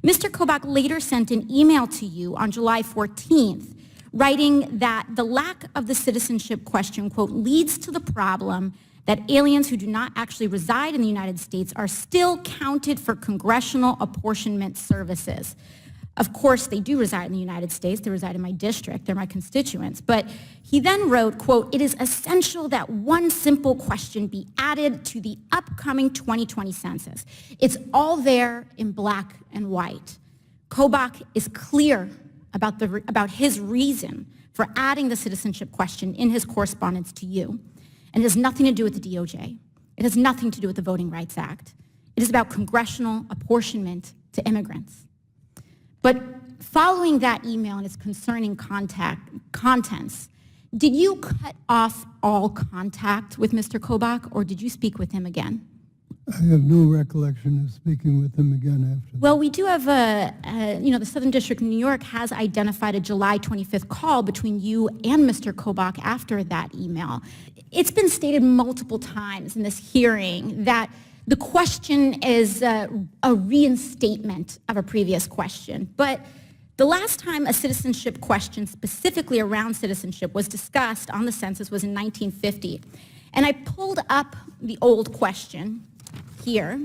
Mr. Kobach later sent an email to you on July 14th, writing that the lack of the citizenship question, quote, leads to the problem that aliens who do not actually reside in the United States are still counted for congressional apportionment services. Of course, they do reside in the United States. They reside in my district. They're my constituents. But he then wrote, quote, it is essential that one simple question be added to the upcoming 2020 census. It's all there in black and white. Kobach is clear about his reason for adding the citizenship question in his correspondence to you. And it has nothing to do with the DOJ. It has nothing to do with the Voting Rights Act. It is about congressional apportionment to immigrants. But following that email and its concerning contents, did you cut off all contact with Mr. Kobach, or did you speak with him again? I have no recollection of speaking with him again after that. Well, we do have the Southern District of New York has identified a July 25th call between you and Mr. Kobach after that email. It's been stated multiple times in this hearing that the question is a reinstatement of a previous question, but the last time a citizenship question specifically around citizenship was discussed on the census was in 1950. And I pulled up the old question here,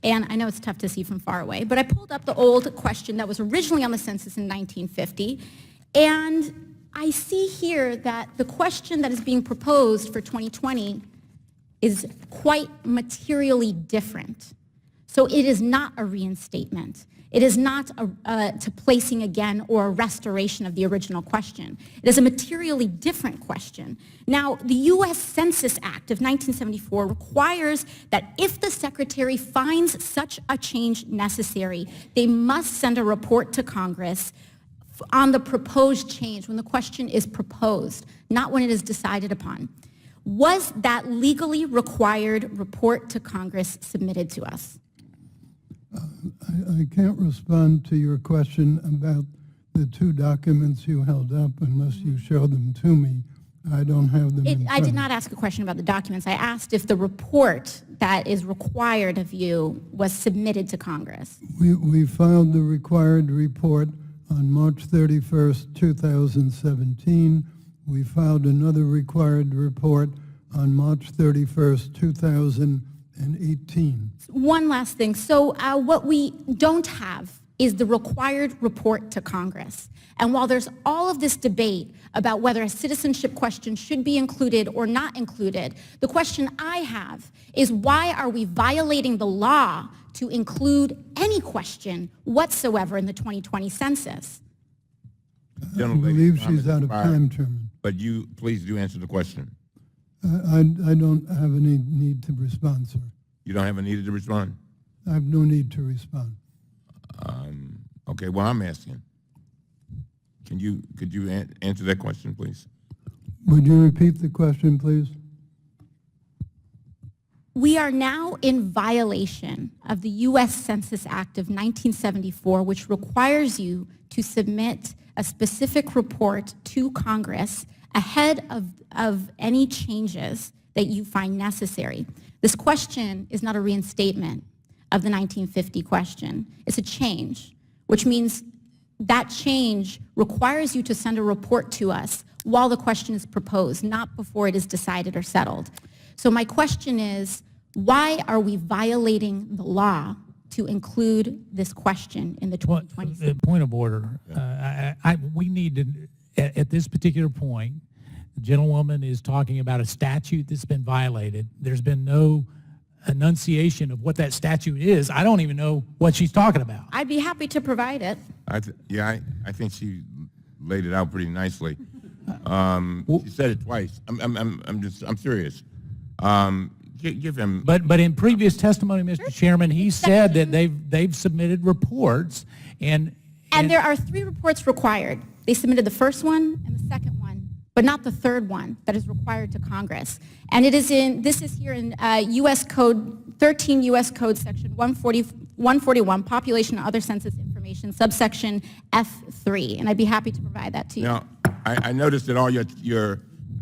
and I know it's tough to see from far away, but I pulled up the old question that was originally on the census in 1950, and I see here that the question that is being proposed for 2020 is quite materially different. So it is not a reinstatement. It is not to placing again or a restoration of the original question. It is a materially different question. Now, the U.S. Census Act of 1974 requires that if the Secretary finds such a change necessary, they must send a report to Congress on the proposed change when the question is proposed, not when it is decided upon. Was that legally required report to Congress submitted to us? I can't respond to your question about the two documents you held up unless you show them to me. I don't have them. I did not ask a question about the documents. I asked if the report that is required of you was submitted to Congress. We filed the required report on March 31st, 2017. We filed another required report on March 31st, 2018. One last thing. So what we don't have is the required report to Congress. And while there's all of this debate about whether a citizenship question should be included or not included, the question I have is why are we violating the law to include any question whatsoever in the 2020 census? I believe she's out of time, Chairman. But you, please do answer the question. I don't have any need to respond, sir. You don't have a need to respond? I have no need to respond. Okay, well, I'm asking. Could you answer that question, please? Would you repeat the question, please? We are now in violation of the U.S. Census Act of 1974, which requires you to submit a specific report to Congress ahead of any changes that you find necessary. This question is not a reinstatement of the 1950 question. It's a change, which means that change requires you to send a report to us while the question is proposed, not before it is decided or settled. So my question is, why are we violating the law to include this question in the 2020? Well, point of order. We need to, at this particular point, the gentlewoman is talking about a statute that's been violated. There's been no enunciation of what that statute is. I don't even know what she's talking about. I'd be happy to provide it. I think she laid it out pretty nicely. She said it twice. I'm serious. Give him. But in previous testimony, Mr. Chairman, he said that they've submitted reports and there are 3 reports required. They submitted the first one and the second one, but not the third one that is required to Congress. And this is here in U.S. Code, 13 U.S. Code section 141, Population and Other Census Information, subsection F3. And I'd be happy to provide that to you. Now, I noticed that all your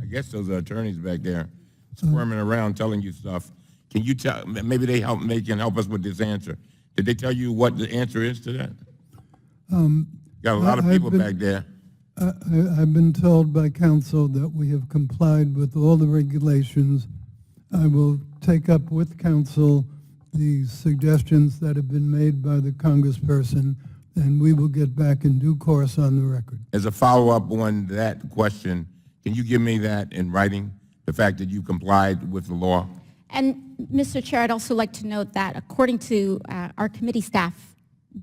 I guess those are attorneys back there squirming around telling you stuff. Can you tell, maybe they can help us with this answer. Did they tell you what the answer is to that? Got a lot of I've people been- back there. I've been told by counsel that we have complied with all the regulations. I will take up with counsel the suggestions that have been made by the congressperson, and we will get back in due course on the record. As a follow-up on that question, can you give me that in writing, the fact that you complied with the law? And Mr. Chair, I'd also like to note that according to our committee staff,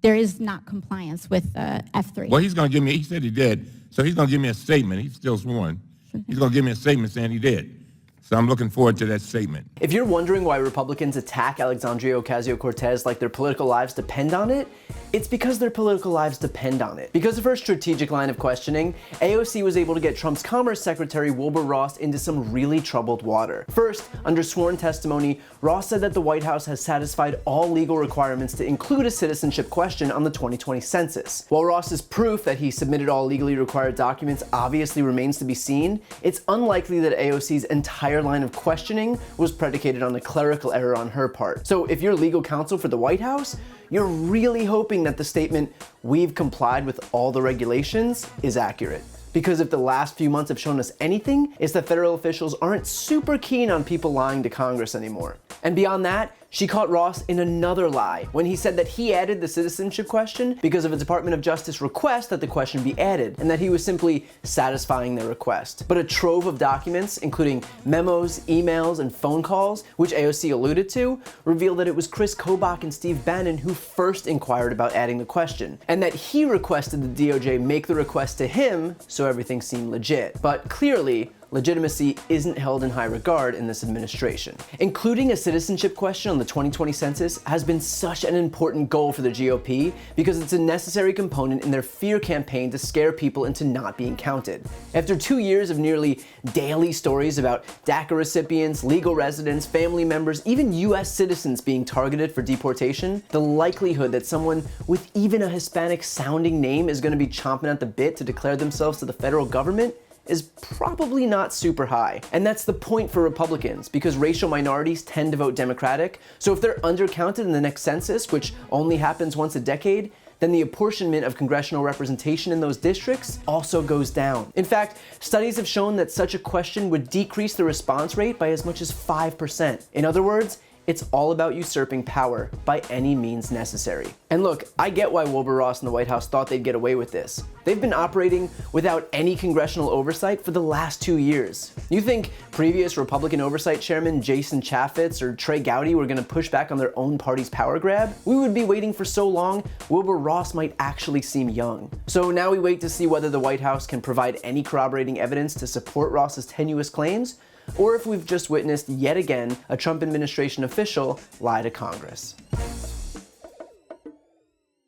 there is not compliance with F3. Well, he's going to give me, he said he did, so he's going to give me a statement. He's still sworn. He's going to give me a statement saying he did. So I'm looking forward to that statement. If you're wondering why Republicans attack Alexandria Ocasio-Cortez like their political lives depend on it, it's because their political lives depend on it. Because of her strategic line of questioning, AOC was able to get Trump's Commerce Secretary Wilbur Ross into some really troubled water. First, under sworn testimony, Ross said that the White House has satisfied all legal requirements to include a citizenship question on the 2020 census. While Ross's proof that he submitted all legally required documents obviously remains to be seen, it's unlikely that AOC's entire line of questioning was predicated on a clerical error on her part. So if you're legal counsel for the White House, you're really hoping that the statement, "we've complied with all the regulations," is accurate. Because if the last few months have shown us anything, it's that federal officials aren't super keen on people lying to Congress anymore. And beyond that, she caught Ross in another lie when he said that he added the citizenship question because of a Department of Justice request that the question be added, and that he was simply satisfying their request. But a trove of documents, including memos, emails, and phone calls, which AOC alluded to, revealed that it was Chris Kobach and Steve Bannon who first inquired about adding the question, and that he requested the DOJ make the request to him so everything seemed legit. But clearly, legitimacy isn't held in high regard in this administration. Including a citizenship question on the 2020 census has been such an important goal for the GOP because it's a necessary component in their fear campaign to scare people into not being counted. After 2 years of nearly daily stories about DACA recipients, legal residents, family members, even US citizens being targeted for deportation, the likelihood that someone with even a Hispanic sounding name is going to be chomping at the bit to declare themselves to the federal government is probably not super high. And that's the point for Republicans, because racial minorities tend to vote Democratic, so if they're undercounted in the next census, which only happens once a decade, then the apportionment of congressional representation in those districts also goes down. In fact, studies have shown that such a question would decrease the response rate by as much as 5%. In other words, it's all about usurping power by any means necessary. And look, I get why Wilbur Ross and the White House thought they'd get away with this. They've been operating without any congressional oversight for the last 2 years. You think previous Republican oversight chairman Jason Chaffetz or Trey Gowdy were gonna push back on their own party's power grab? We would be waiting for so long, Wilbur Ross might actually seem young. So now we wait to see whether the White House can provide any corroborating evidence to support Ross's tenuous claims, or if we've just witnessed yet again a Trump administration official lie to Congress.